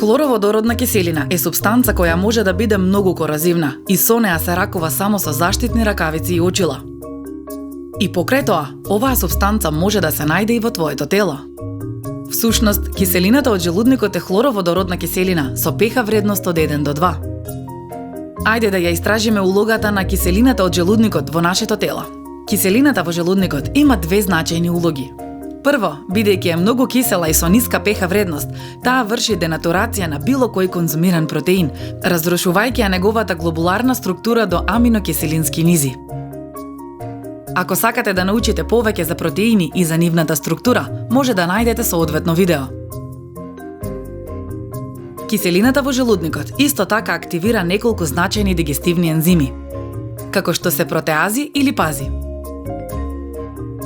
Хлороводородна киселина е супстанца која може да биде многу корозивна и со неа се ракува само со заштитни ракавици и очила. И покрај тоа, оваа супстанца може да се најде и во твоето тело. Всушност, киселината од желудникот е хлороводородна киселина со pH вредност од 1 до 2. Ајде да ја истражиме улогата на киселината од желудникот во нашето тело. Киселината во желудникот има две значајни улоги. Прво, бидејќи е многу кисела и со ниска pH вредност, таа врши денатурација на било кој конзумиран протеин, разрушувајќи ја неговата глобуларна структура до аминокиселински низи. Ако сакате да научите повеќе за протеини и за нивната структура, може да најдете соодветно видео. Киселината во желудникот исто така активира неколку значајни дигестивни ензими, како што се протеази и липази.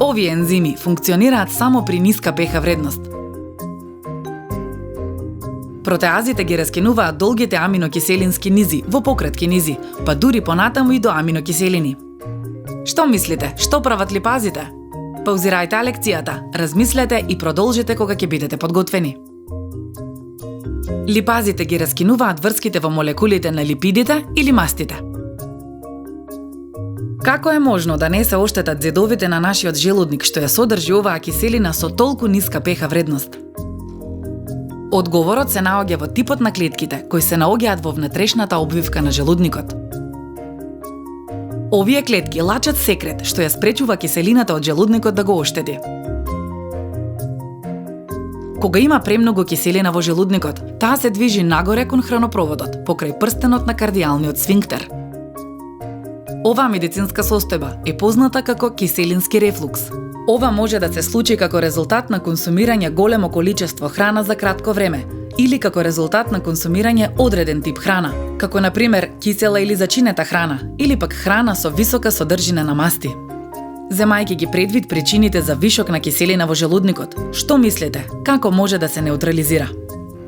Овие ензими функционираат само при ниска pH вредност. Протеазите ги раскинуваат долгите аминокиселински низи во пократки низи, па дури понатаму и до аминокиселини. Што мислите, што прават липазите? Паузирајте лекцијата, размислете и продолжите кога ќе бидете подготвени. Липазите ги раскинуваат врските во молекулите на липидите или мастите. Како е можно да не се оштетат зедовите на нашиот желудник што ја содржи оваа киселина со толку ниска pH вредност? Одговорот се наоѓа во типот на клетките кои се наоѓаат во внатрешната обвивка на желудникот. Овие клетки лачат секрет што ја спречува киселината од желудникот да го оштети. Кога има премногу киселина во желудникот, таа се движи нагоре кон хранопроводот, покрај прстенот на кардијалниот сфинктер. Оваа медицинска состојба е позната како киселински рефлукс. Ова може да се случи како резултат на консумирање големо количество храна за кратко време или како резултат на консумирање одреден тип храна, како на пример кисела или зачинета храна или пак храна со висока содржина на масти. Земајќи ги предвид причините за вишок на киселина во желудникот, што мислите, како може да се неутрализира?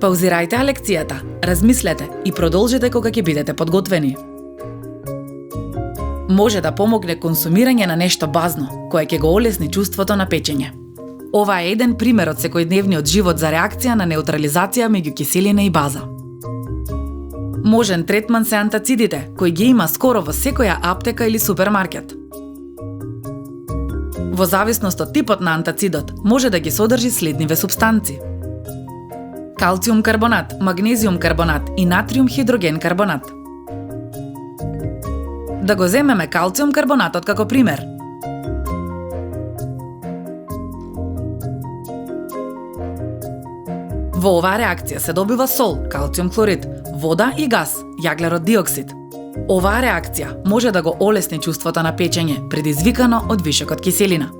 Паузирајте лекцијата, размислете и продолжите кога ќе бидете подготвени. Може да помогне консумирање на нешто базно, кое ќе го олесни чувството на печење. Ова е еден пример од секојдневниот живот за реакција на неутрализација меѓу киселина и база. Можен третман се антацидите, кои ги има скоро во секоја аптека или супермаркет. Во зависност од типот на антацидот, може да ги содржи следниве супстанци: калциум карбонат, магнезиум карбонат и натриум хидроген карбонат. Да го земеме калциум карбонатот како пример. Во оваа реакција се добива сол, калциум хлорид, вода и газ, јаглерод диоксид. Оваа реакција може да го олесни чувството на печење, предизвикано од вишокот киселина.